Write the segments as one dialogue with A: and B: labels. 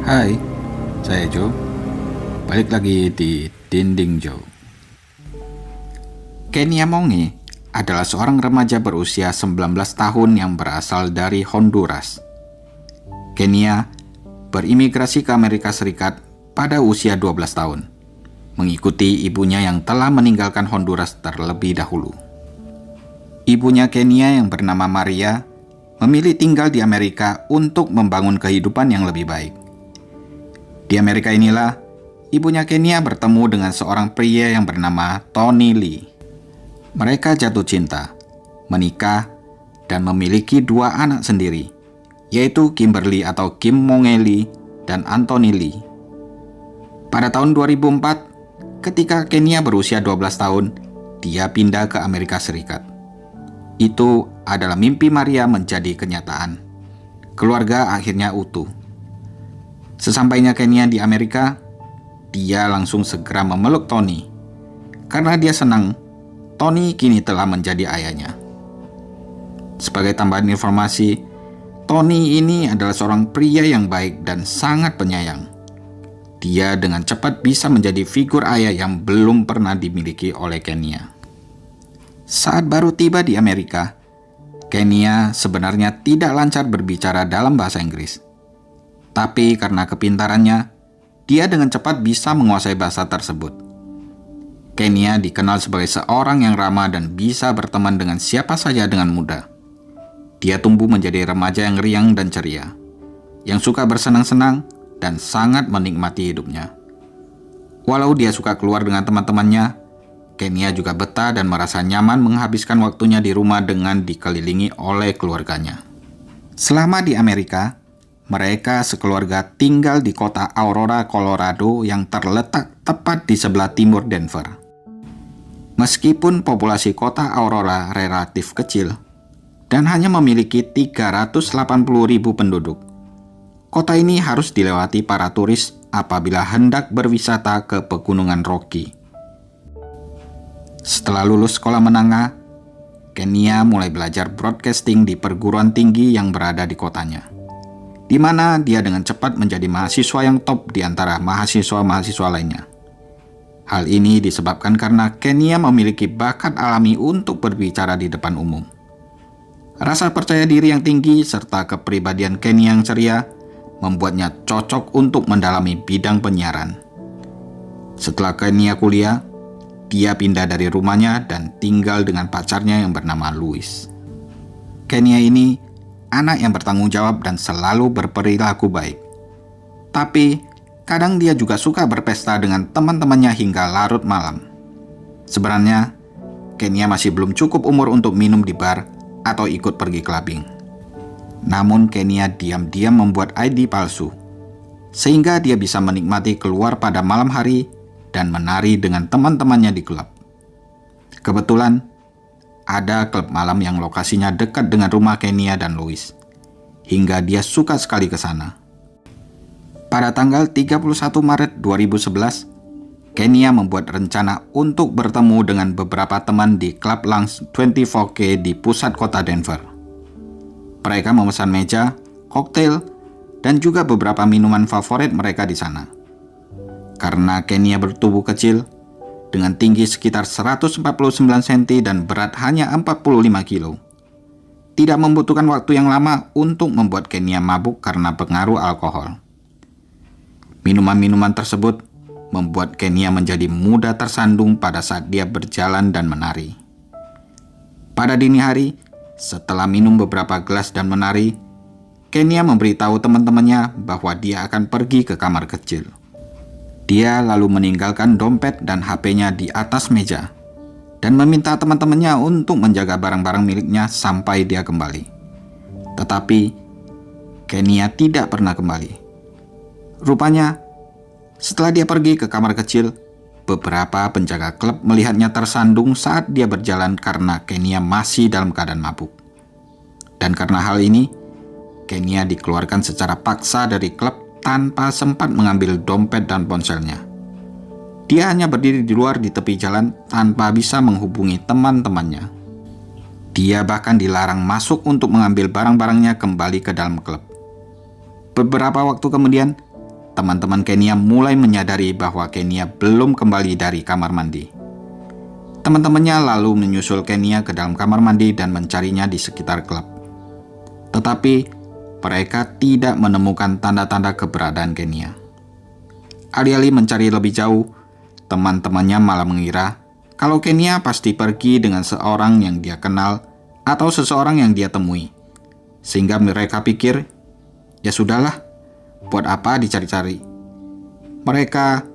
A: Hai, saya Joe. Balik lagi di Dinding Joe. Kenia Monge adalah seorang remaja berusia 19 tahun yang berasal dari Honduras. Kenia berimigrasi ke Amerika Serikat pada usia 12 tahun, mengikuti ibunya yang telah meninggalkan Honduras terlebih dahulu. Ibunya Kenia yang bernama Maria memilih tinggal di Amerika untuk membangun kehidupan yang lebih baik. Di Amerika inilah, ibunya Kenia bertemu dengan seorang pria yang bernama Tony Lee. Mereka jatuh cinta, menikah, dan memiliki dua anak sendiri, yaitu Kimberly atau Kim Monge Lee dan Anthony Lee. Pada tahun 2004, ketika Kenia berusia 12 tahun, dia pindah ke Amerika Serikat. Itu adalah mimpi Maria menjadi kenyataan. Keluarga akhirnya utuh. Sesampainya Kenia di Amerika, dia langsung segera memeluk Tony. Karena dia senang, Tony kini telah menjadi ayahnya. Sebagai tambahan informasi, Tony ini adalah seorang pria yang baik dan sangat penyayang. Dia dengan cepat bisa menjadi figur ayah yang belum pernah dimiliki oleh Kenia. Saat baru tiba di Amerika, Kenia sebenarnya tidak lancar berbicara dalam bahasa Inggris. Tapi karena kepintarannya, dia dengan cepat bisa menguasai bahasa tersebut. Kenia dikenal sebagai seorang yang ramah dan bisa berteman dengan siapa saja dengan mudah. Dia tumbuh menjadi remaja yang riang dan ceria, yang suka bersenang-senang dan sangat menikmati hidupnya. Walau dia suka keluar dengan teman-temannya, Kenia juga betah dan merasa nyaman menghabiskan waktunya di rumah dengan dikelilingi oleh keluarganya. Selama di Amerika, mereka sekeluarga tinggal di kota Aurora, Colorado yang terletak tepat di sebelah timur Denver. Meskipun populasi kota Aurora relatif kecil dan hanya memiliki 380.000 penduduk, kota ini harus dilewati para turis apabila hendak berwisata ke Pegunungan Rocky. Setelah lulus sekolah menengah, Kenia mulai belajar broadcasting di perguruan tinggi yang berada di kotanya, di mana dia dengan cepat menjadi mahasiswa yang top di antara mahasiswa-mahasiswa lainnya. Hal ini disebabkan karena Kenia memiliki bakat alami untuk berbicara di depan umum. Rasa percaya diri yang tinggi serta kepribadian Kenia yang ceria membuatnya cocok untuk mendalami bidang penyiaran. Setelah Kenia kuliah, dia pindah dari rumahnya dan tinggal dengan pacarnya yang bernama Louis. Kenia ini anak yang bertanggung jawab dan selalu berperilaku baik. Tapi, kadang dia juga suka berpesta dengan teman-temannya hingga larut malam. Sebenarnya, Kenia masih belum cukup umur untuk minum di bar atau ikut pergi clubbing. Namun Kenia diam-diam membuat ID palsu, sehingga dia bisa menikmati keluar pada malam hari dan menari dengan teman-temannya di klub. Kebetulan, ada klub malam yang lokasinya dekat dengan rumah Kenia dan Louis, hingga dia suka sekali ke sana. Pada tanggal 31 Maret 2011, Kenia membuat rencana untuk bertemu dengan beberapa teman di klub Lounge 24K di pusat kota Denver. Mereka memesan meja, koktail, dan juga beberapa minuman favorit mereka di sana. Karena Kenia bertubuh kecil, dengan tinggi sekitar 149 cm dan berat hanya 45 kilo. Tidak membutuhkan waktu yang lama untuk membuat Kenia mabuk karena pengaruh alkohol. Minuman-minuman tersebut membuat Kenia menjadi mudah tersandung pada saat dia berjalan dan menari. Pada dini hari, setelah minum beberapa gelas dan menari, Kenia memberitahu teman-temannya bahwa dia akan pergi ke kamar kecil. Dia lalu meninggalkan dompet dan HP-nya di atas meja dan meminta teman-temannya untuk menjaga barang-barang miliknya sampai dia kembali. Tetapi Kenia tidak pernah kembali. Rupanya, setelah dia pergi ke kamar kecil, beberapa penjaga klub melihatnya tersandung saat dia berjalan karena Kenia masih dalam keadaan mabuk. Dan karena hal ini, Kenia dikeluarkan secara paksa dari klub tanpa sempat mengambil dompet dan ponselnya. Dia hanya berdiri di luar di tepi jalan tanpa bisa menghubungi teman-temannya. Dia bahkan dilarang masuk untuk mengambil barang-barangnya kembali ke dalam klub. Beberapa waktu kemudian, teman-teman Kenia mulai menyadari bahwa Kenia belum kembali dari kamar mandi. Teman-temannya lalu menyusul Kenia ke dalam kamar mandi dan mencarinya di sekitar klub. Tetapi mereka tidak menemukan tanda-tanda keberadaan Kenia. Alih-alih mencari lebih jauh, teman-temannya malah mengira kalau Kenia pasti pergi dengan seorang yang dia kenal atau seseorang yang dia temui. Sehingga mereka pikir, ya sudahlah, buat apa dicari-cari. Mereka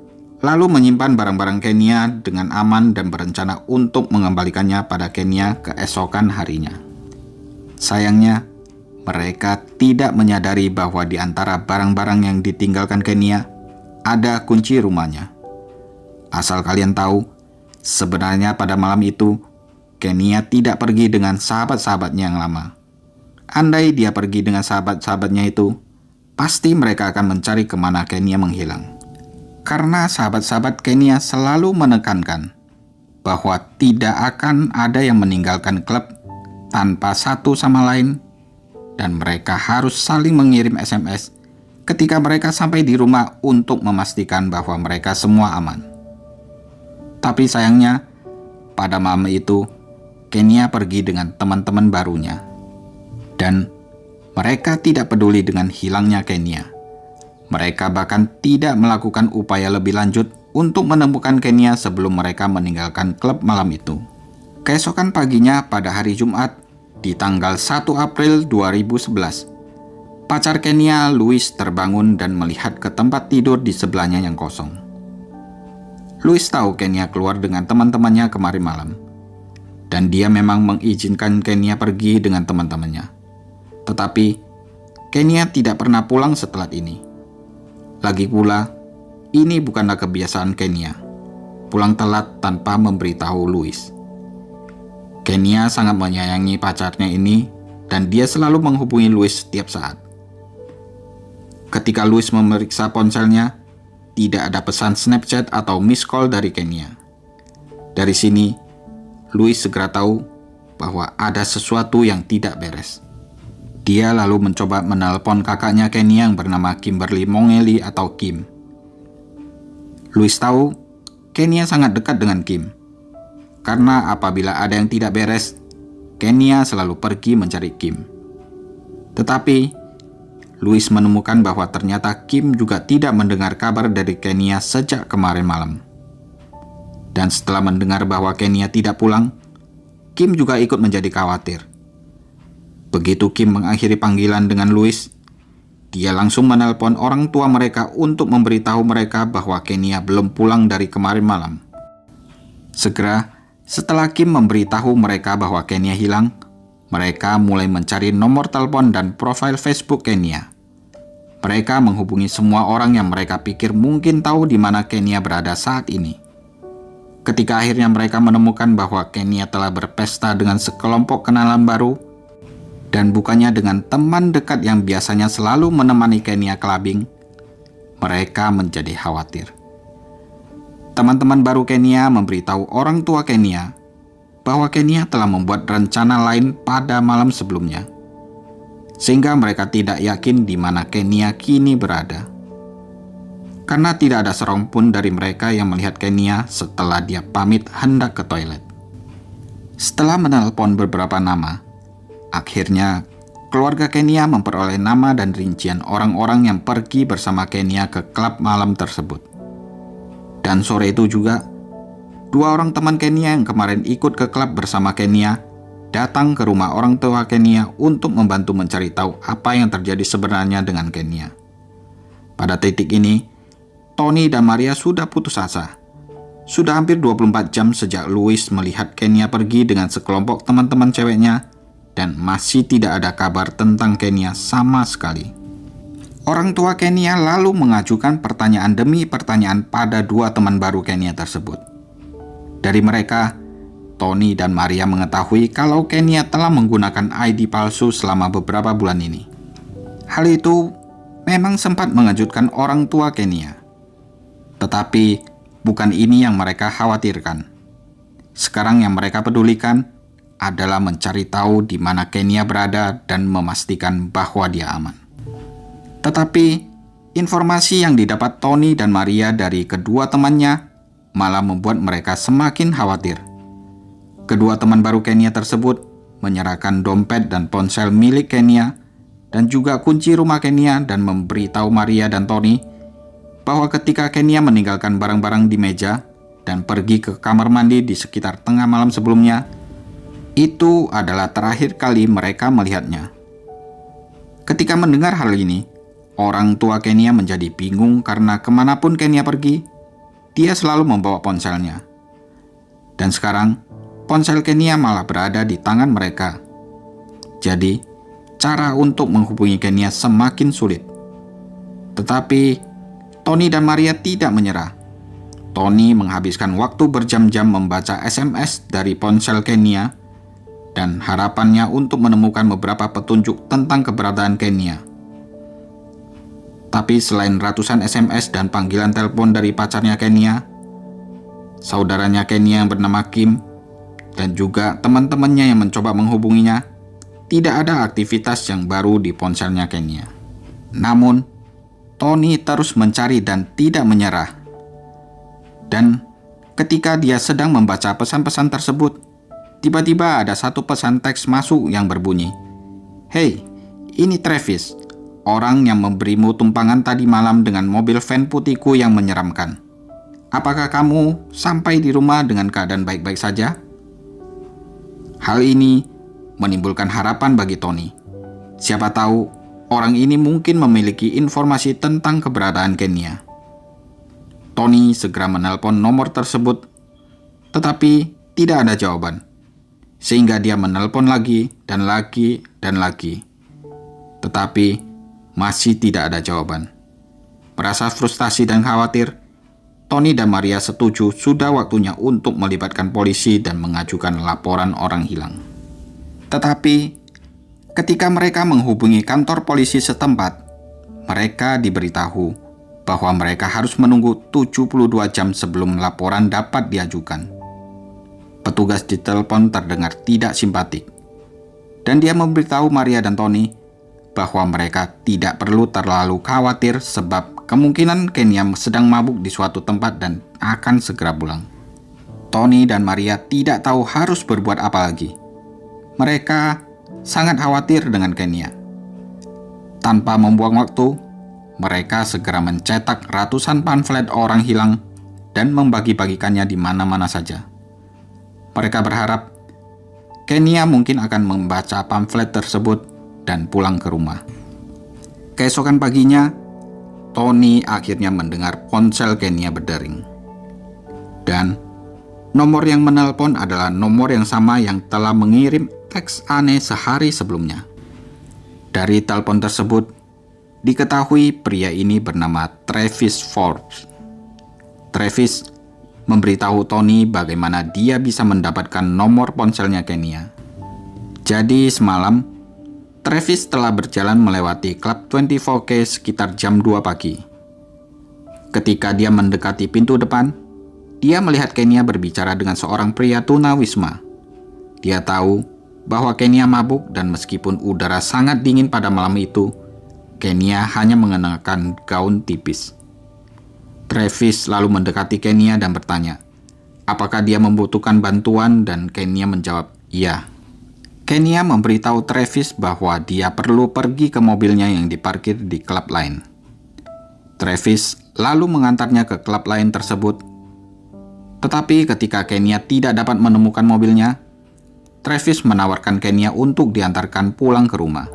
A: lalu menyimpan barang-barang Kenia dengan aman dan berencana untuk mengembalikannya pada Kenia keesokan harinya. Sayangnya, mereka tidak menyadari bahwa di antara barang-barang yang ditinggalkan Kenia ada kunci rumahnya. Asal kalian tahu, sebenarnya pada malam itu, Kenia tidak pergi dengan sahabat-sahabatnya yang lama. Andai dia pergi dengan sahabat-sahabatnya itu, pasti mereka akan mencari kemana Kenia menghilang. Karena sahabat-sahabat Kenia selalu menekankan bahwa tidak akan ada yang meninggalkan klub tanpa satu sama lain, dan mereka harus saling mengirim SMS ketika mereka sampai di rumah untuk memastikan bahwa mereka semua aman. Tapi sayangnya, pada malam itu, Kenia pergi dengan teman-teman barunya. Dan mereka tidak peduli dengan hilangnya Kenia. Mereka bahkan tidak melakukan upaya lebih lanjut untuk menemukan Kenia sebelum mereka meninggalkan klub malam itu. Keesokan paginya pada hari Jumat, di tanggal 1 April 2011, pacar Kenia, Louis, terbangun dan melihat ke tempat tidur di sebelahnya yang kosong. Louis tahu Kenia keluar dengan teman-temannya kemarin malam, dan dia memang mengizinkan Kenia pergi dengan teman-temannya. Tetapi, Kenia tidak pernah pulang setelah ini. Lagi pula, ini bukanlah kebiasaan Kenia, pulang telat tanpa memberitahu Louis. Kenia sangat menyayangi pacarnya ini, dan dia selalu menghubungi Louis setiap saat. Ketika Louis memeriksa ponselnya, tidak ada pesan Snapchat atau miss call dari Kenia. Dari sini, Louis segera tahu bahwa ada sesuatu yang tidak beres. Dia lalu mencoba menelpon kakaknya Kenia yang bernama Kimberly Mongeli atau Kim. Louis tahu Kenia sangat dekat dengan Kim, karena apabila ada yang tidak beres, Kenia selalu pergi mencari Kim. Tetapi, Louis menemukan bahwa ternyata Kim juga tidak mendengar kabar dari Kenia sejak kemarin malam. Dan setelah mendengar bahwa Kenia tidak pulang, Kim juga ikut menjadi khawatir. Begitu Kim mengakhiri panggilan dengan Louis, dia langsung menelpon orang tua mereka untuk memberitahu mereka bahwa Kenia belum pulang dari kemarin malam. Segera, setelah Kim memberitahu mereka bahwa Kenia hilang, mereka mulai mencari nomor telepon dan profil Facebook Kenia. Mereka menghubungi semua orang yang mereka pikir mungkin tahu di mana Kenia berada saat ini. Ketika akhirnya mereka menemukan bahwa Kenia telah berpesta dengan sekelompok kenalan baru, dan bukannya dengan teman dekat yang biasanya selalu menemani Kenia clubbing, mereka menjadi khawatir. Teman-teman baru Kenia memberitahu orang tua Kenia bahwa Kenia telah membuat rencana lain pada malam sebelumnya, sehingga mereka tidak yakin di mana Kenia kini berada. Karena tidak ada seorang pun dari mereka yang melihat Kenia setelah dia pamit hendak ke toilet. Setelah menelpon beberapa nama, akhirnya keluarga Kenia memperoleh nama dan rincian orang-orang yang pergi bersama Kenia ke klub malam tersebut. Dan sore itu juga, 2 orang teman Kenia yang kemarin ikut ke klub bersama Kenia datang ke rumah orang tua Kenia untuk membantu mencari tahu apa yang terjadi sebenarnya dengan Kenia. Pada titik ini, Tony dan Maria sudah putus asa. Sudah hampir 24 jam sejak Louis melihat Kenia pergi dengan sekelompok teman-teman ceweknya, dan masih tidak ada kabar tentang Kenia sama sekali. Orang tua Kenia lalu mengajukan pertanyaan demi pertanyaan pada 2 teman baru Kenia tersebut. Dari mereka, Tony dan Maria mengetahui kalau Kenia telah menggunakan ID palsu selama beberapa bulan ini. Hal itu memang sempat mengejutkan orang tua Kenia. Tetapi bukan ini yang mereka khawatirkan. Sekarang yang mereka pedulikan adalah mencari tahu di mana Kenia berada dan memastikan bahwa dia aman. Tetapi Informasi yang didapat Tony dan Maria dari kedua temannya malah membuat mereka semakin khawatir. Kedua teman baru Kenya tersebut menyerahkan dompet dan ponsel milik Kenya dan juga kunci rumah Kenya dan memberitahu Maria dan Tony bahwa ketika Kenya meninggalkan barang-barang di meja dan pergi ke kamar mandi di sekitar tengah malam sebelumnya, itu adalah terakhir kali mereka melihatnya. Ketika mendengar hal ini, orang tua Kenya menjadi bingung karena kemanapun Kenya pergi, dia selalu membawa ponselnya. Dan sekarang, ponsel Kenya malah berada di tangan mereka. Jadi, cara untuk menghubungi Kenya semakin sulit. Tetapi, Tony dan Maria tidak menyerah. Tony menghabiskan waktu berjam-jam membaca SMS dari ponsel Kenya dan harapannya untuk menemukan beberapa petunjuk tentang keberadaan Kenya. Tapi selain ratusan SMS dan panggilan telepon dari pacarnya Kenya, saudaranya Kenya yang bernama Kim, dan juga teman-temannya yang mencoba menghubunginya, tidak ada aktivitas yang baru di ponselnya Kenya. Namun, Tony terus mencari dan tidak menyerah. Dan ketika dia sedang membaca pesan-pesan tersebut, tiba-tiba ada satu pesan teks masuk yang berbunyi, "Hey, ini Travis, orang yang memberimu tumpangan tadi malam dengan mobil van putihku yang menyeramkan. Apakah kamu sampai di rumah dengan keadaan baik-baik saja?" Hal ini menimbulkan harapan bagi Tony. Siapa tahu orang ini mungkin memiliki informasi tentang keberadaan Kenya. Tony segera menelpon nomor tersebut, tetapi tidak ada jawaban. Sehingga dia menelpon lagi dan lagi dan lagi. Tetapi masih tidak ada jawaban. Merasa frustasi dan khawatir, Tony dan Maria setuju sudah waktunya untuk melibatkan polisi dan mengajukan laporan orang hilang. Tetapi ketika mereka menghubungi kantor polisi setempat, mereka diberitahu bahwa mereka harus menunggu 72 jam sebelum laporan dapat diajukan. Petugas di telepon terdengar tidak simpatik, dan dia memberitahu Maria dan Tony bahwa mereka tidak perlu terlalu khawatir sebab kemungkinan Kenya sedang mabuk di suatu tempat dan akan segera pulang. Tony dan Maria tidak tahu harus berbuat apa lagi. Mereka sangat khawatir dengan Kenya. Tanpa membuang waktu, mereka segera mencetak ratusan pamflet orang hilang dan membagi-bagikannya di mana-mana saja. Mereka berharap Kenya mungkin akan membaca pamflet tersebut dan pulang ke rumah. Keesokan paginya, Tony akhirnya mendengar ponsel Kenya berdering. Dan nomor yang menelpon adalah nomor yang sama yang telah mengirim teks aneh sehari sebelumnya. Dari telepon tersebut, diketahui pria ini bernama Travis Forbes. Travis memberitahu Tony bagaimana dia bisa mendapatkan nomor ponselnya Kenya. Jadi semalam, Travis telah berjalan melewati klub 24K sekitar jam 2 pagi. Ketika dia mendekati pintu depan, dia melihat Kenya berbicara dengan seorang pria tunawisma. Dia tahu bahwa Kenya mabuk dan meskipun udara sangat dingin pada malam itu, Kenya hanya mengenakan gaun tipis. Travis lalu mendekati Kenya dan bertanya, apakah dia membutuhkan bantuan, dan Kenya menjawab, iya. Kenya memberitahu Travis bahwa dia perlu pergi ke mobilnya yang diparkir di klub lain. Travis lalu mengantarnya ke klub lain tersebut. Tetapi ketika Kenya tidak dapat menemukan mobilnya, Travis menawarkan Kenya untuk diantarkan pulang ke rumah.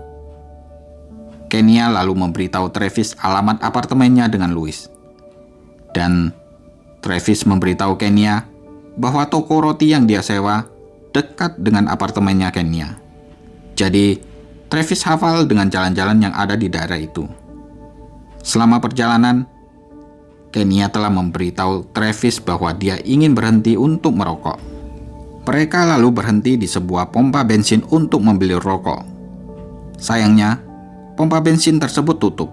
A: Kenya lalu memberitahu Travis alamat apartemennya dengan Louis. Dan Travis memberitahu Kenya bahwa toko roti yang dia sewa dekat dengan apartemennya Kenya. Jadi, Travis hafal dengan jalan-jalan yang ada di daerah itu. Selama perjalanan, Kenya telah memberitahu Travis bahwa dia ingin berhenti untuk merokok. Mereka lalu berhenti di sebuah pompa bensin untuk membeli rokok. Sayangnya, pompa bensin tersebut tutup.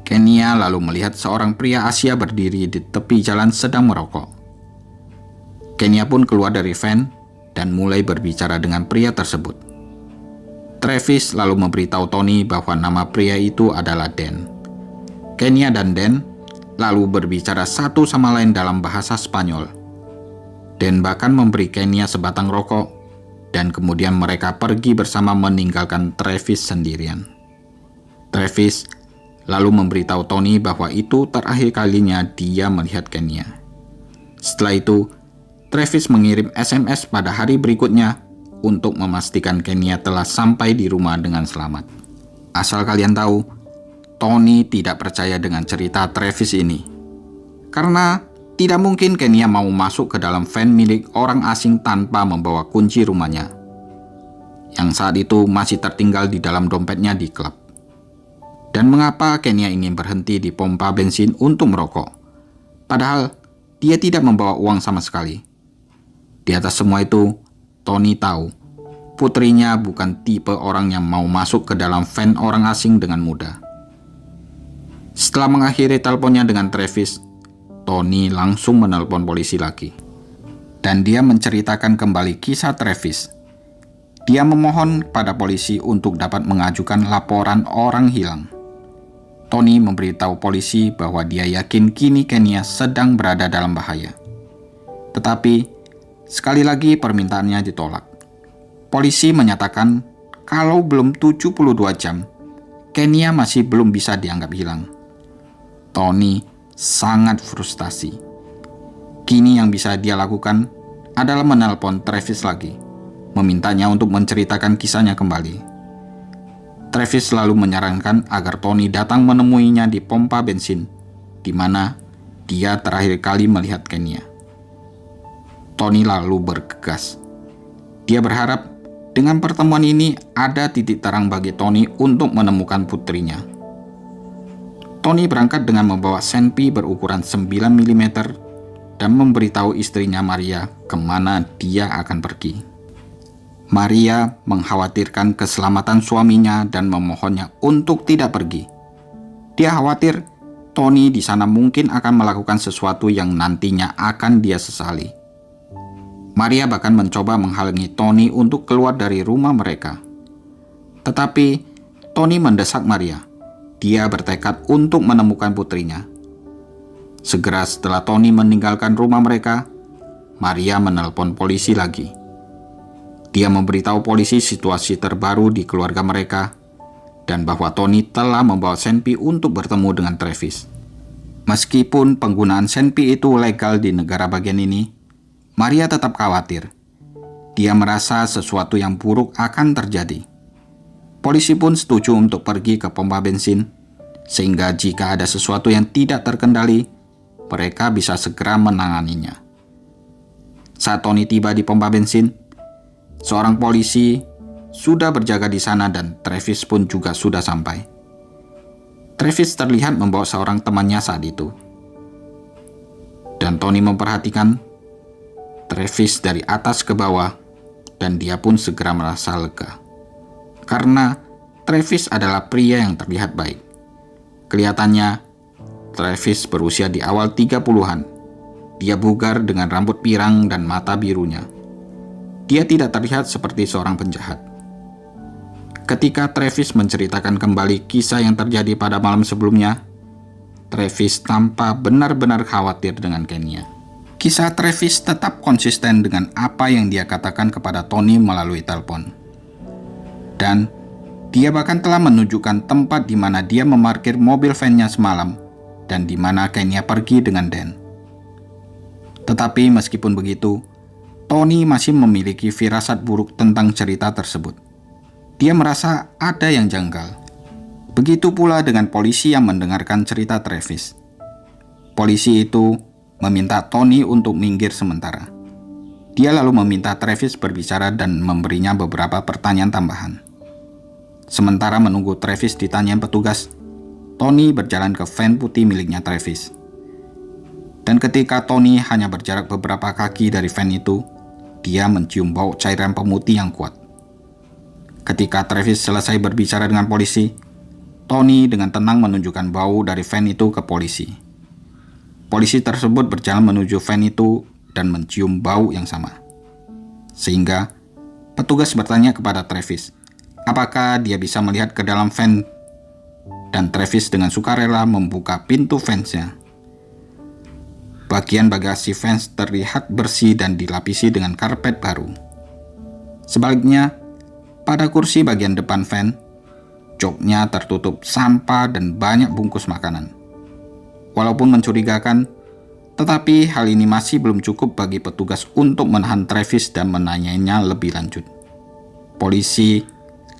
A: Kenya lalu melihat seorang pria Asia berdiri di tepi jalan sedang merokok. Kenya pun keluar dari van dan mulai berbicara dengan pria tersebut. Travis lalu memberitahu Tony bahwa nama pria itu adalah Dan. Kenya dan Dan lalu berbicara satu sama lain dalam bahasa Spanyol. Dan bahkan memberi Kenya sebatang rokok, dan kemudian mereka pergi bersama meninggalkan Travis sendirian. Travis lalu memberitahu Tony bahwa itu terakhir kalinya dia melihat Kenya. Setelah itu, Travis mengirim SMS pada hari berikutnya untuk memastikan Kenya telah sampai di rumah dengan selamat. Asal kalian tahu, Tony tidak percaya dengan cerita Travis ini. Karena tidak mungkin Kenya mau masuk ke dalam van milik orang asing tanpa membawa kunci rumahnya, yang saat itu masih tertinggal di dalam dompetnya di klub. Dan mengapa Kenya ingin berhenti di pompa bensin untuk merokok, padahal dia tidak membawa uang sama sekali. Di atas semua itu, Tony tahu putrinya bukan tipe orang yang mau masuk ke dalam van orang asing dengan mudah. Setelah mengakhiri teleponnya dengan Travis, Tony langsung menelpon polisi lagi. Dan dia menceritakan kembali kisah Travis. Dia memohon pada polisi untuk dapat mengajukan laporan orang hilang. Tony memberitahu polisi bahwa dia yakin kini Kenya sedang berada dalam bahaya. Tetapi, sekali lagi permintaannya ditolak. Polisi menyatakan kalau belum 72 jam, Kenya masih belum bisa dianggap hilang. Tony sangat frustasi. Kini yang bisa dia lakukan adalah menelpon Travis lagi, memintanya untuk menceritakan kisahnya kembali. Travis lalu menyarankan agar Tony datang menemuinya di pompa bensin, di mana dia terakhir kali melihat Kenya. Tony lalu bergegas. Dia berharap dengan pertemuan ini ada titik terang bagi Tony untuk menemukan putrinya. Tony berangkat dengan membawa senpi berukuran 9 mm dan memberitahu istrinya Maria kemana dia akan pergi. Maria mengkhawatirkan keselamatan suaminya dan memohonnya untuk tidak pergi. Dia khawatir Tony di sana mungkin akan melakukan sesuatu yang nantinya akan dia sesali. Maria bahkan mencoba menghalangi Tony untuk keluar dari rumah mereka. Tetapi Tony mendesak Maria. Dia bertekad untuk menemukan putrinya. Segera setelah Tony meninggalkan rumah mereka, Maria menelpon polisi lagi. Dia memberitahu polisi situasi terbaru di keluarga mereka dan bahwa Tony telah membawa senpi untuk bertemu dengan Travis. Meskipun penggunaan senpi itu legal di negara bagian ini, Maria tetap khawatir. Dia merasa sesuatu yang buruk akan terjadi. Polisi pun setuju untuk pergi ke pompa bensin, sehingga jika ada sesuatu yang tidak terkendali, mereka bisa segera menanganinya. Saat Tony tiba di pompa bensin, seorang polisi sudah berjaga di sana dan Travis pun juga sudah sampai. Travis terlihat membawa seorang temannya saat itu. Dan Tony memperhatikan Travis dari atas ke bawah dan dia pun segera merasa lega. Karena Travis adalah pria yang terlihat baik. Kelihatannya Travis berusia di awal 30-an. Dia bugar dengan rambut pirang dan mata birunya. Dia tidak terlihat seperti seorang penjahat. Ketika Travis menceritakan kembali kisah yang terjadi pada malam sebelumnya, Travis tampak benar-benar khawatir dengan Kenya. Kisah Travis tetap konsisten dengan apa yang dia katakan kepada Tony melalui telepon. Dan dia bahkan telah menunjukkan tempat di mana dia memarkir mobil van-nya semalam dan di mana Kenya pergi dengan Dan. Tetapi meskipun begitu, Tony masih memiliki firasat buruk tentang cerita tersebut. Dia merasa ada yang janggal. Begitu pula dengan polisi yang mendengarkan cerita Travis. Polisi itu meminta Tony untuk minggir sementara. Dia lalu meminta Travis berbicara dan memberinya beberapa pertanyaan tambahan. Sementara menunggu Travis ditanya petugas, Tony berjalan ke van putih miliknya Travis. Dan ketika Tony hanya berjarak beberapa kaki dari van itu, dia mencium bau cairan pemutih yang kuat. Ketika Travis selesai berbicara dengan polisi, Tony dengan tenang menunjukkan bau dari van itu ke polisi. Polisi tersebut berjalan menuju van itu dan mencium bau yang sama. Sehingga petugas bertanya kepada Travis, apakah dia bisa melihat ke dalam van? dan Travis dengan sukarela membuka pintu fansnya. Bagian bagasi fans terlihat bersih dan dilapisi dengan karpet baru. Sebaliknya, pada kursi bagian depan van, joknya tertutup sampah dan banyak bungkus makanan. Walaupun mencurigakan, tetapi hal ini masih belum cukup bagi petugas untuk menahan Travis dan menanyainya lebih lanjut. Polisi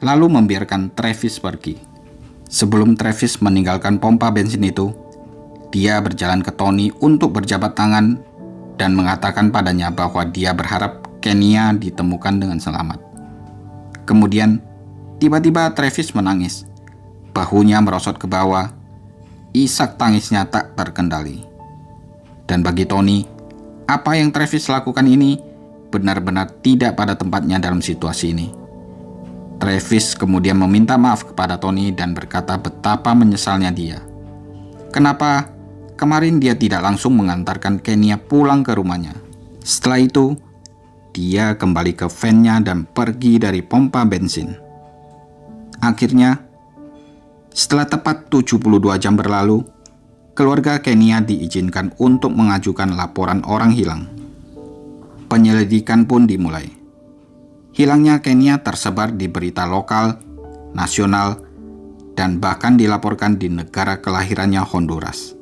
A: lalu membiarkan Travis pergi. Sebelum Travis meninggalkan pompa bensin itu, dia berjalan ke Tony untuk berjabat tangan dan mengatakan padanya bahwa dia berharap Kenya ditemukan dengan selamat. Kemudian, tiba-tiba Travis menangis. Bahunya merosot ke bawah. Isak tangisnya tak terkendali. Dan bagi Tony, apa yang Travis lakukan ini benar-benar tidak pada tempatnya dalam situasi ini. Travis kemudian meminta maaf kepada Tony dan berkata betapa menyesalnya dia. Kenapa kemarin dia tidak langsung mengantarkan Kenya pulang ke rumahnya. Setelah itu, dia kembali ke van-nya dan pergi dari pompa bensin. Akhirnya, setelah tepat 72 jam berlalu, keluarga Kenya diizinkan untuk mengajukan laporan orang hilang. Penyelidikan pun dimulai. Hilangnya Kenya tersebar di berita lokal, nasional, dan bahkan dilaporkan di negara kelahirannya Honduras.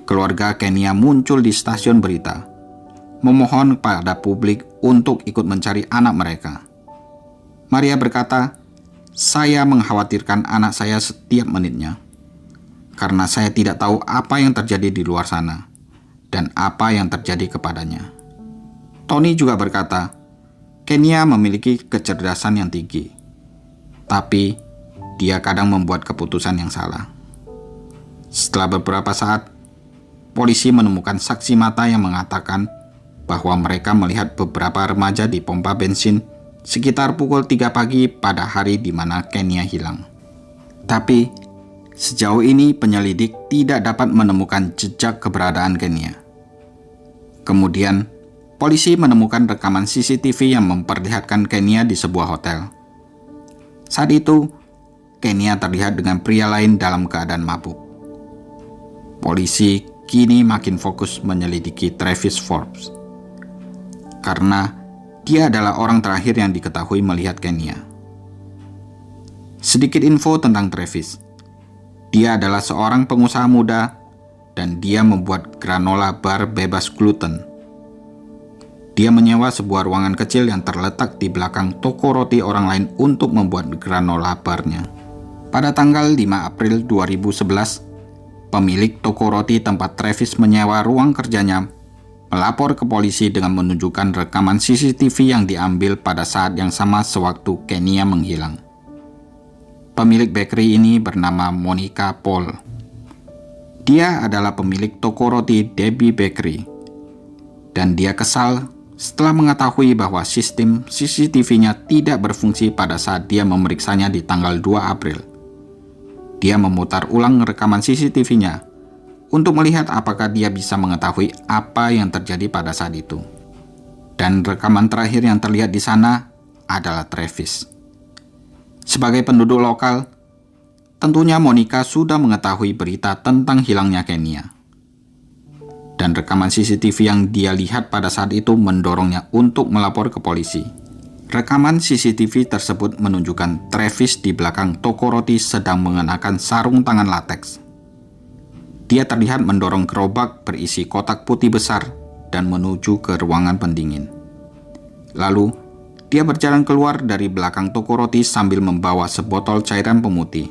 A: Keluarga Kenya muncul di stasiun berita, memohon pada publik untuk ikut mencari anak mereka. Maria berkata, "Saya mengkhawatirkan anak saya setiap menitnya, karena saya tidak tahu apa yang terjadi di luar sana, dan apa yang terjadi kepadanya." Tony juga berkata, Kenya memiliki kecerdasan yang tinggi, tapi dia kadang membuat keputusan yang salah. Setelah beberapa saat, polisi menemukan saksi mata yang mengatakan bahwa mereka melihat beberapa remaja di pompa bensin sekitar pukul 3 pagi pada hari di mana Kenya hilang. Tapi, sejauh ini penyelidik tidak dapat menemukan jejak keberadaan Kenya. Kemudian, polisi menemukan rekaman CCTV yang memperlihatkan Kenya di sebuah hotel. Saat itu, Kenya terlihat dengan pria lain dalam keadaan mabuk. Polisi kini makin fokus menyelidiki Travis Forbes, karena dia adalah orang terakhir yang diketahui melihat Kenya. Sedikit info tentang Travis. Dia adalah seorang pengusaha muda dan dia membuat granola bar bebas gluten. Dia menyewa sebuah ruangan kecil yang terletak di belakang toko roti orang lain untuk membuat granola barnya. Pada tanggal 5 April 2011, pemilik toko roti tempat Travis menyewa ruang kerjanya melapor ke polisi dengan menunjukkan rekaman CCTV yang diambil pada saat yang sama sewaktu Kenya menghilang. Pemilik bakery ini bernama Monica Paul. Dia adalah pemilik toko roti Debbie Bakery, dan dia kesal setelah mengetahui bahwa sistem CCTV-nya tidak berfungsi pada saat dia memeriksanya di tanggal 2 April. Dia memutar ulang rekaman CCTV-nya untuk melihat apakah dia bisa mengetahui apa yang terjadi pada saat itu. Dan rekaman terakhir yang terlihat di sana adalah Travis. Sebagai penduduk lokal, tentunya Monica sudah mengetahui berita tentang hilangnya Kenya. Dan rekaman CCTV yang dia lihat pada saat itu mendorongnya untuk melapor ke polisi. Rekaman CCTV tersebut menunjukkan Travis di belakang toko roti sedang mengenakan sarung tangan lateks. Dia terlihat mendorong gerobak berisi kotak putih besar dan menuju ke ruangan pendingin. Lalu, dia berjalan keluar dari belakang toko roti sambil membawa sebotol cairan pemutih.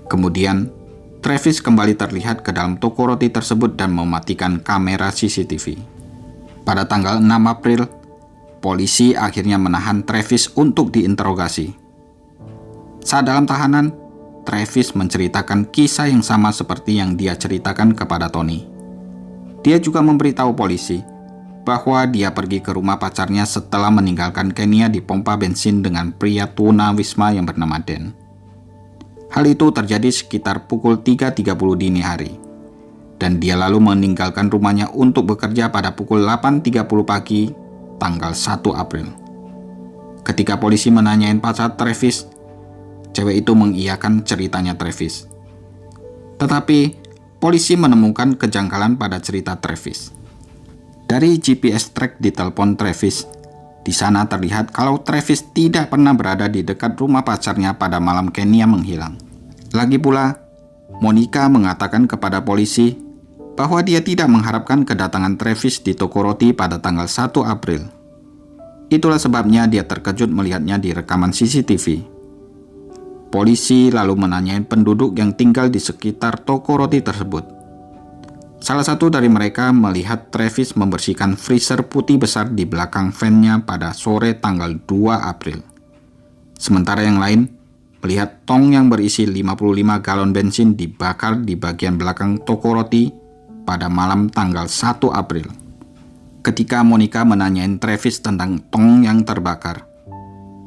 A: Kemudian, Travis kembali terlihat ke dalam toko roti tersebut dan mematikan kamera CCTV. Pada tanggal 6 April, polisi akhirnya menahan Travis untuk diinterogasi. Saat dalam tahanan, Travis menceritakan kisah yang sama seperti yang dia ceritakan kepada Tony. Dia juga memberitahu polisi bahwa dia pergi ke rumah pacarnya setelah meninggalkan Kenya di pompa bensin dengan pria tunawisma yang bernama Dan. Hal itu terjadi sekitar pukul 3.30 dini hari, dan dia lalu meninggalkan rumahnya untuk bekerja pada pukul 8.30 pagi tanggal 1 April. Ketika polisi menanyain pacar Travis, Cewek itu mengiyakan ceritanya Travis. Tetapi polisi menemukan kejanggalan pada cerita Travis. Dari GPS track di telepon Travis, di sana terlihat kalau Travis tidak pernah berada di dekat rumah pacarnya pada malam Kenya menghilang. Lagi pula, Monica mengatakan kepada polisi bahwa dia tidak mengharapkan kedatangan Travis di toko roti pada tanggal 1 April. Itulah sebabnya dia terkejut melihatnya di rekaman CCTV. Polisi lalu menanyai penduduk yang tinggal di sekitar toko roti tersebut. Salah satu dari mereka melihat Travis membersihkan freezer putih besar di belakang van-nya pada sore tanggal 2 April. Sementara yang lain melihat tong yang berisi 55 galon bensin dibakar di bagian belakang toko roti pada malam tanggal 1 April. Ketika Monica menanyain Travis tentang tong yang terbakar,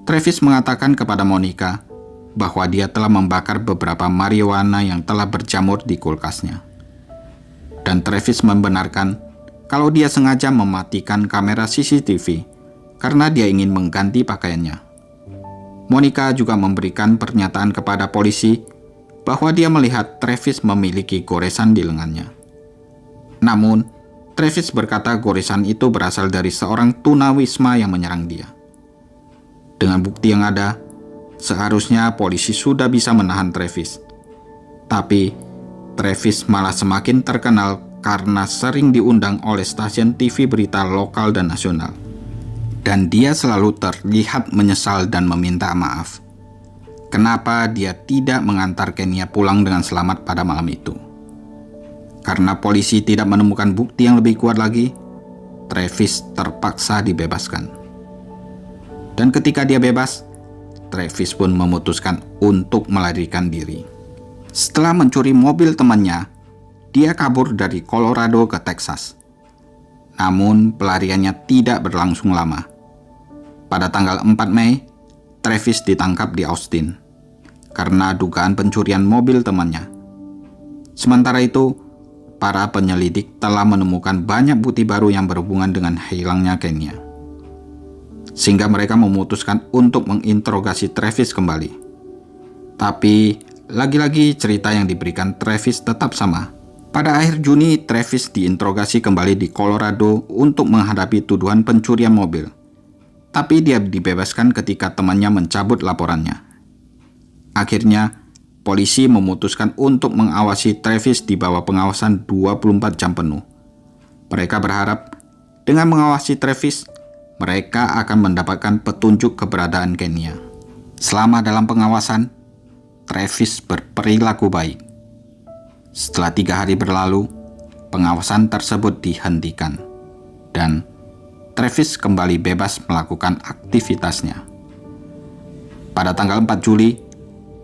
A: Travis mengatakan kepada Monica bahwa dia telah membakar beberapa marijuana yang telah berjamur di kulkasnya. Dan Travis membenarkan kalau dia sengaja mematikan kamera CCTV karena dia ingin mengganti pakaiannya. Monica juga memberikan pernyataan kepada polisi bahwa dia melihat Travis memiliki goresan di lengannya. Namun, Travis berkata goresan itu berasal dari seorang tunawisma yang menyerang dia. Dengan bukti yang ada, seharusnya polisi sudah bisa menahan Travis. Tapi, Travis malah semakin terkenal karena sering diundang oleh stasiun TV berita lokal dan nasional. Dan dia selalu terlihat menyesal dan meminta maaf. Kenapa dia tidak mengantar Kenya pulang dengan selamat pada malam itu? Karena polisi tidak menemukan bukti yang lebih kuat lagi, Travis terpaksa dibebaskan. Dan ketika dia bebas, Travis pun memutuskan untuk melarikan diri. Setelah mencuri mobil temannya, dia kabur dari Colorado ke Texas. Namun pelariannya tidak berlangsung lama. Pada tanggal 4 Mei, Travis ditangkap di Austin karena dugaan pencurian mobil temannya. Sementara itu, para penyelidik telah menemukan banyak bukti baru yang berhubungan dengan hilangnya Kenya. Sehingga mereka memutuskan untuk menginterogasi Travis kembali. Tapi, lagi-lagi cerita yang diberikan Travis tetap sama. Pada akhir Juni, Travis diinterogasi kembali di Colorado untuk menghadapi tuduhan pencurian mobil. Tapi dia dibebaskan ketika temannya mencabut laporannya. Akhirnya, polisi memutuskan untuk mengawasi Travis di bawah pengawasan 24 jam penuh. Mereka berharap dengan mengawasi Travis, mereka akan mendapatkan petunjuk keberadaan Kenya. Selama dalam pengawasan, Travis berperilaku baik. Setelah 3 hari berlalu, pengawasan tersebut dihentikan dan Travis kembali bebas melakukan aktivitasnya. Pada tanggal 4 Juli,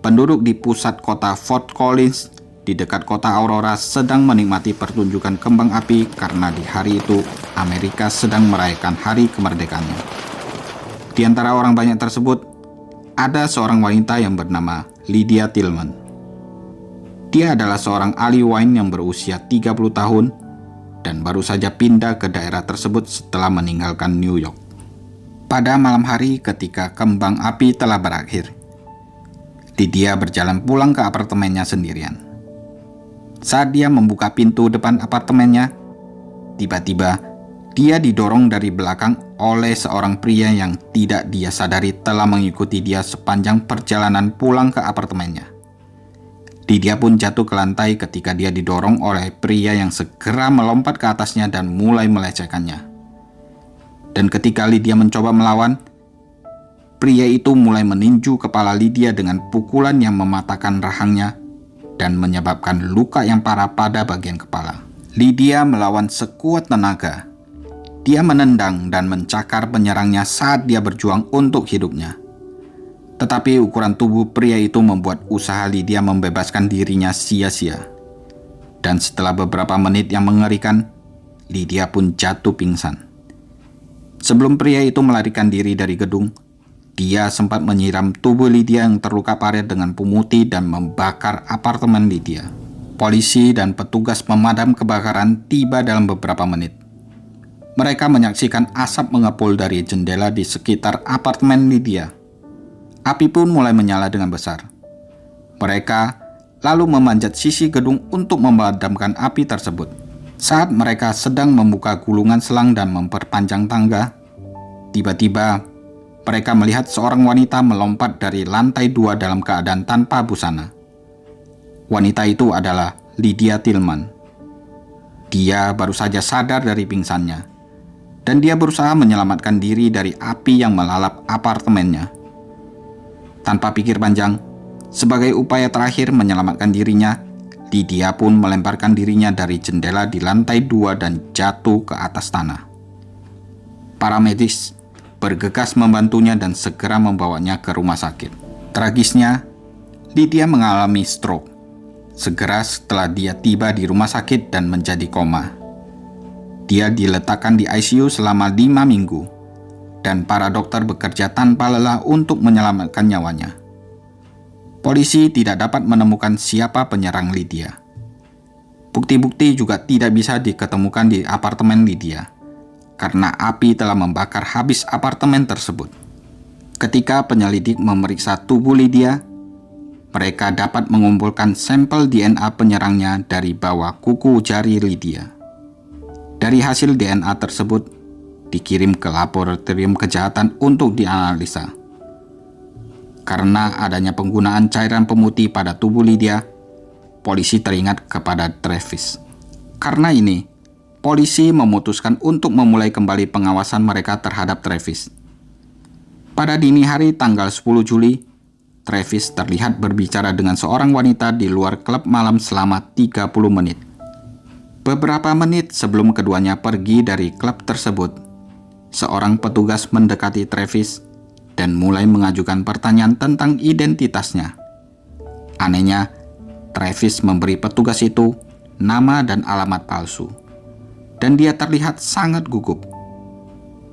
A: penduduk di pusat kota Fort Collins di dekat kota Aurora sedang menikmati pertunjukan kembang api karena di hari itu Amerika sedang merayakan hari kemerdekaannya. Di antara orang banyak tersebut, ada seorang wanita yang bernama Lydia Tillman. Dia adalah seorang ahli wine yang berusia 30 tahun dan baru saja pindah ke daerah tersebut setelah meninggalkan New York. Pada malam hari ketika kembang api telah berakhir, Lydia berjalan pulang ke apartemennya sendirian. Saat dia membuka pintu depan apartemennya, tiba-tiba dia didorong dari belakang oleh seorang pria yang tidak dia sadari telah mengikuti dia sepanjang perjalanan pulang ke apartemennya. Lydia pun jatuh ke lantai ketika dia didorong oleh pria yang segera melompat ke atasnya dan mulai melecehkannya. Dan ketika Lydia mencoba melawan, pria itu mulai meninju kepala Lydia dengan pukulan yang mematahkan rahangnya dan menyebabkan luka yang parah pada bagian kepala. Lydia melawan sekuat tenaga. Dia menendang dan mencakar penyerangnya saat dia berjuang untuk hidupnya. Tetapi ukuran tubuh pria itu membuat usaha Lydia membebaskan dirinya sia-sia. Dan setelah beberapa menit yang mengerikan, Lydia pun jatuh pingsan. Sebelum pria itu melarikan diri dari gedung, dia sempat menyiram tubuh Lydia yang terluka parah dengan pemutih dan membakar apartemen Lydia. Polisi dan petugas pemadam kebakaran tiba dalam beberapa menit. Mereka menyaksikan asap mengepul dari jendela di sekitar apartemen Lydia. Api pun mulai menyala dengan besar. Mereka lalu memanjat sisi gedung untuk memadamkan api tersebut. Saat mereka sedang membuka gulungan selang dan memperpanjang tangga, tiba-tiba mereka melihat seorang wanita melompat dari lantai 2 dalam keadaan tanpa busana. Wanita itu adalah Lydia Tillman. Dia baru saja sadar dari pingsannya, dan dia berusaha menyelamatkan diri dari api yang melalap apartemennya. Tanpa pikir panjang, sebagai upaya terakhir menyelamatkan dirinya, Lydia pun melemparkan dirinya dari jendela di lantai 2 dan jatuh ke atas tanah. Para medis bergegas membantunya dan segera membawanya ke rumah sakit. Tragisnya, Lydia mengalami stroke segera setelah dia tiba di rumah sakit dan menjadi koma. Dia diletakkan di ICU selama 5 minggu, dan para dokter bekerja tanpa lelah untuk menyelamatkan nyawanya. Polisi tidak dapat menemukan siapa penyerang Lydia. Bukti-bukti juga tidak bisa diketemukan di apartemen Lydia, karena api telah membakar habis apartemen tersebut. Ketika penyelidik memeriksa tubuh Lydia, mereka dapat mengumpulkan sampel DNA penyerangnya dari bawah kuku jari Lydia. Dari hasil DNA tersebut dikirim ke laboratorium kejahatan untuk dianalisa. Karena adanya penggunaan cairan pemutih pada tubuh Lydia, polisi teringat kepada Travis. Karena ini, polisi memutuskan untuk memulai kembali pengawasan mereka terhadap Travis. Pada dini hari tanggal 10 Juli, Travis terlihat berbicara dengan seorang wanita di luar klub malam selama 30 menit. Beberapa menit sebelum keduanya pergi dari klub tersebut, seorang petugas mendekati Travis dan mulai mengajukan pertanyaan tentang identitasnya. Anehnya, Travis memberi petugas itu nama dan alamat palsu, dan dia terlihat sangat gugup.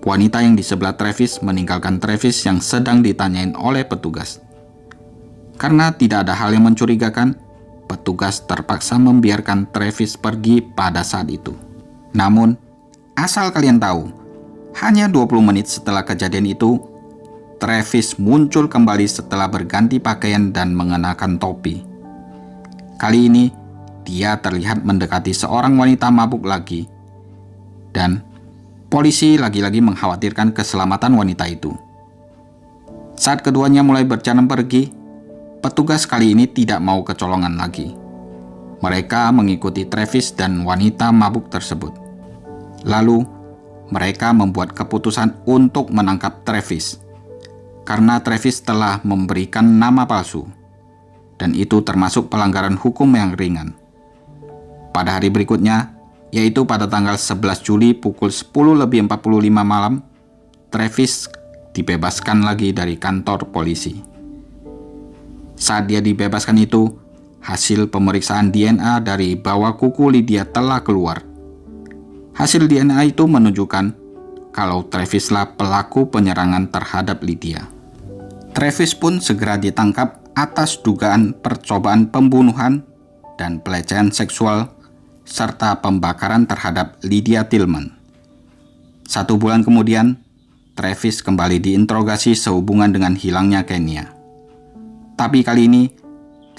A: Wanita yang di sebelah Travis meninggalkan Travis yang sedang ditanyain oleh petugas. Karena tidak ada hal yang mencurigakan, petugas terpaksa membiarkan Travis pergi pada saat itu. Namun, asal kalian tahu, hanya 20 menit setelah kejadian itu, Travis muncul kembali setelah berganti pakaian dan mengenakan topi. Kali ini, dia terlihat mendekati seorang wanita mabuk lagi, dan polisi lagi-lagi mengkhawatirkan keselamatan wanita itu. Saat keduanya mulai berjalan pergi, petugas kali ini tidak mau kecolongan lagi. Mereka mengikuti Travis dan wanita mabuk tersebut. Lalu, mereka membuat keputusan untuk menangkap Travis, karena Travis telah memberikan nama palsu, dan itu termasuk pelanggaran hukum yang ringan. Pada hari berikutnya, yaitu pada tanggal 11 Juli pukul 10:45 malam, Travis dibebaskan lagi dari kantor polisi. Saat dia dibebaskan itu, hasil pemeriksaan DNA dari bawah kuku Lydia telah keluar. Hasil DNA itu menunjukkan kalau Travislah pelaku penyerangan terhadap Lydia. Travis pun segera ditangkap atas dugaan percobaan pembunuhan dan pelecehan seksual serta pembakaran terhadap Lydia Tillman. 1 bulan kemudian, Travis kembali diinterogasi sehubungan dengan hilangnya Kenya. Tapi kali ini,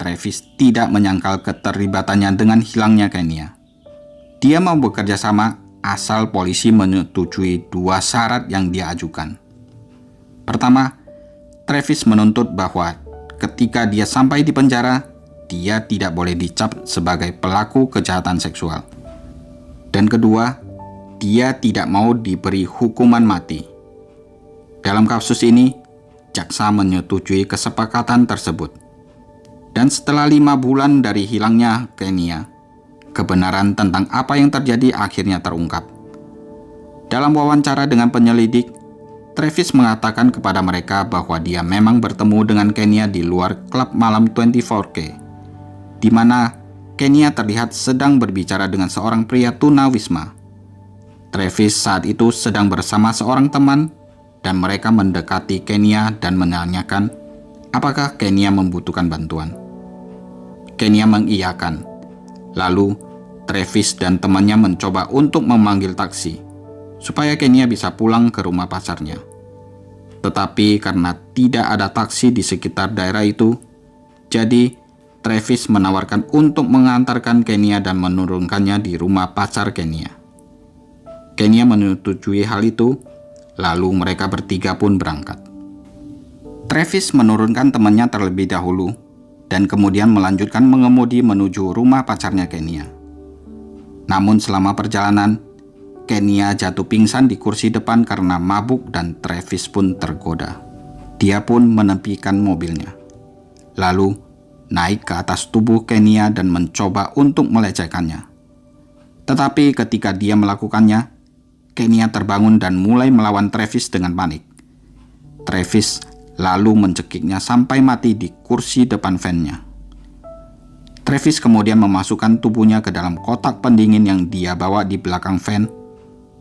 A: Travis tidak menyangkal keterlibatannya dengan hilangnya Kenya. Dia mau bekerja sama asal polisi menyetujui 2 syarat yang dia ajukan. Pertama, Travis menuntut bahwa ketika dia sampai di penjara, dia tidak boleh dicap sebagai pelaku kejahatan seksual. Dan kedua, dia tidak mau diberi hukuman mati. Dalam kasus ini, jaksa menyetujui kesepakatan tersebut. Dan setelah 5 bulan dari hilangnya Kenya, kebenaran tentang apa yang terjadi akhirnya terungkap. Dalam wawancara dengan penyelidik, Travis mengatakan kepada mereka bahwa dia memang bertemu dengan Kenya di luar klub malam 24K, di mana Kenya terlihat sedang berbicara dengan seorang pria tunawisma. Travis saat itu sedang bersama seorang teman, dan mereka mendekati Kenya dan menanyakan apakah Kenya membutuhkan bantuan. Kenya mengiyakan. Lalu, Travis dan temannya mencoba untuk memanggil taksi, supaya Kenya bisa pulang ke rumah pacarnya. Tetapi karena tidak ada taksi di sekitar daerah itu, jadi Travis menawarkan untuk mengantarkan Kenya dan menurunkannya di rumah pacar Kenya. Kenya menyetujui hal itu, lalu mereka bertiga pun berangkat. Travis menurunkan temannya terlebih dahulu dan kemudian melanjutkan mengemudi menuju rumah pacarnya Kenya. Namun selama perjalanan, Kenya jatuh pingsan di kursi depan karena mabuk dan Travis pun tergoda. Dia pun menepikan mobilnya, lalu naik ke atas tubuh Kenya dan mencoba untuk melecehkannya. Tetapi ketika dia melakukannya, Kenya terbangun dan mulai melawan Travis dengan panik. Travis lalu mencekiknya sampai mati di kursi depan van-nya. Travis kemudian memasukkan tubuhnya ke dalam kotak pendingin yang dia bawa di belakang van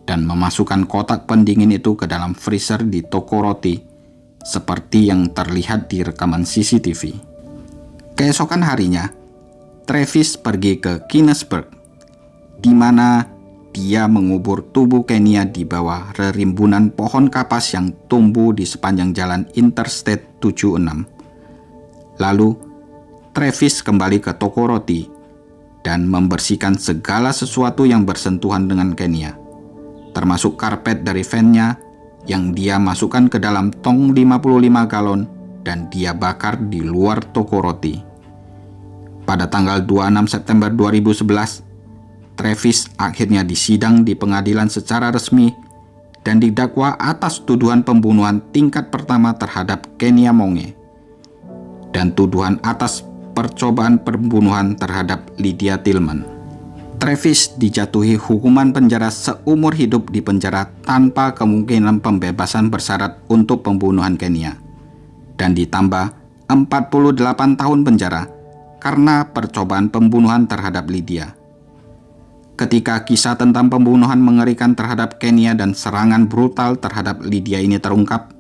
A: dan memasukkan kotak pendingin itu ke dalam freezer di toko roti seperti yang terlihat di rekaman CCTV. Keesokan harinya, Travis pergi ke Keenesburg, di mana dia mengubur tubuh Kenya di bawah rerimbunan pohon kapas yang tumbuh di sepanjang jalan Interstate 76. Lalu, Travis kembali ke toko roti dan membersihkan segala sesuatu yang bersentuhan dengan Kenya, termasuk karpet dari van-nya yang dia masukkan ke dalam tong 55 galon dan dia bakar di luar toko roti. Pada tanggal 26 September 2011, Travis akhirnya disidang di pengadilan secara resmi dan didakwa atas tuduhan pembunuhan tingkat pertama terhadap Kenya Monge dan tuduhan atas percobaan pembunuhan terhadap Lydia Tillman. Travis dijatuhi hukuman penjara seumur hidup di penjara tanpa kemungkinan pembebasan bersyarat untuk pembunuhan Kenya, dan ditambah 48 tahun penjara karena percobaan pembunuhan terhadap Lydia. Ketika kisah tentang pembunuhan mengerikan terhadap Kenya dan serangan brutal terhadap Lydia ini terungkap,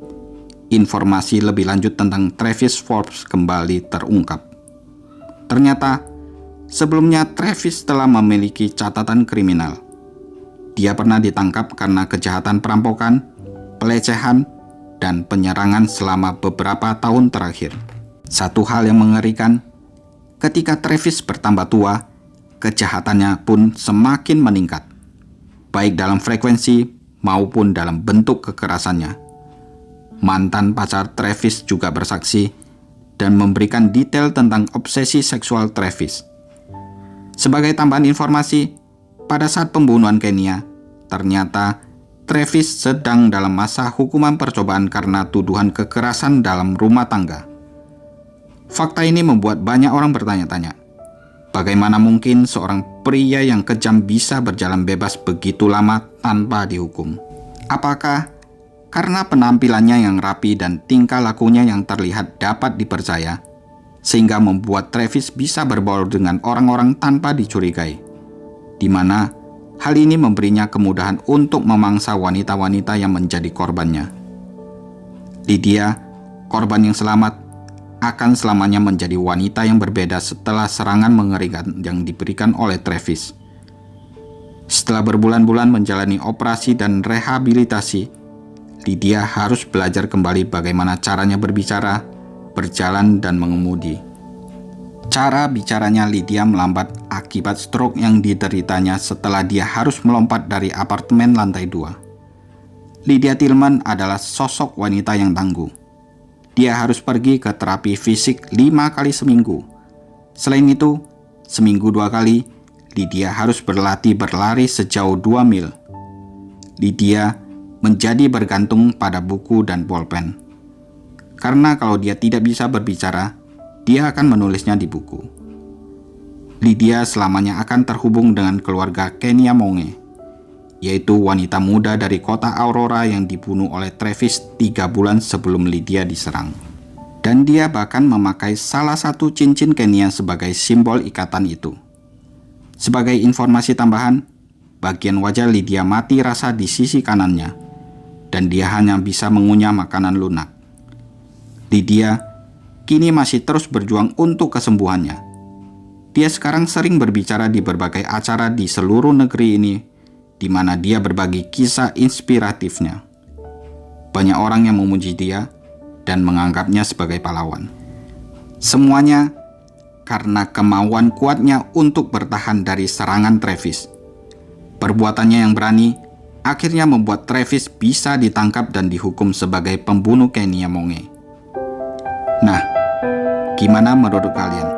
A: informasi lebih lanjut tentang Travis Forbes kembali terungkap. Ternyata, sebelumnya Travis telah memiliki catatan kriminal. Dia pernah ditangkap karena kejahatan perampokan, pelecehan, dan penyerangan selama beberapa tahun terakhir. Satu hal yang mengerikan, ketika Travis bertambah tua, kejahatannya pun semakin meningkat, baik dalam frekuensi maupun dalam bentuk kekerasannya. Mantan pacar Travis juga bersaksi dan memberikan detail tentang obsesi seksual Travis. Sebagai tambahan informasi, pada saat pembunuhan Kenya, ternyata Travis sedang dalam masa hukuman percobaan karena tuduhan kekerasan dalam rumah tangga. Fakta ini membuat banyak orang bertanya-tanya, bagaimana mungkin seorang pria yang kejam bisa berjalan bebas begitu lama tanpa dihukum? Apakah karena penampilannya yang rapi dan tingkah lakunya yang terlihat dapat dipercaya, sehingga membuat Travis bisa berbaur dengan orang-orang tanpa dicurigai, di mana hal ini memberinya kemudahan untuk memangsa wanita-wanita yang menjadi korbannya. Lydia, korban yang selamat, akan selamanya menjadi wanita yang berbeda setelah serangan mengerikan yang diberikan oleh Travis. Setelah berbulan-bulan menjalani operasi dan rehabilitasi, Lydia harus belajar kembali bagaimana caranya berbicara, berjalan, dan mengemudi. Cara bicaranya Lydia melambat akibat stroke yang dideritanya setelah dia harus melompat dari apartemen lantai 2. Lydia Tillman adalah sosok wanita yang tangguh. Dia harus pergi ke terapi fisik 5 kali seminggu. Selain itu, seminggu 2 kali, Lydia harus berlatih berlari sejauh 2 mil. Lydia menjadi bergantung pada buku dan bolpen. Karena kalau dia tidak bisa berbicara, dia akan menulisnya di buku. Lydia selamanya akan terhubung dengan keluarga Kenya Monge, yaitu wanita muda dari kota Aurora yang dibunuh oleh Travis 3 bulan sebelum Lydia diserang. Dan dia bahkan memakai salah satu cincin Kenya sebagai simbol ikatan itu. Sebagai informasi tambahan, bagian wajah Lydia mati rasa di sisi kanannya, dan dia hanya bisa mengunyah makanan lunak. Lydia kini masih terus berjuang untuk kesembuhannya. Dia sekarang sering berbicara di berbagai acara di seluruh negeri ini, di mana dia berbagi kisah inspiratifnya. banyak orang yang memuji dia dan menganggapnya sebagai pahlawan. Semuanya karena kemauan kuatnya untuk bertahan dari serangan Travis. Perbuatannya yang berani akhirnya membuat Travis bisa ditangkap dan dihukum sebagai pembunuh Kenya Monge. Nah, gimana menurut kalian?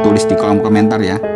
A: Tulis di kolom komentar ya.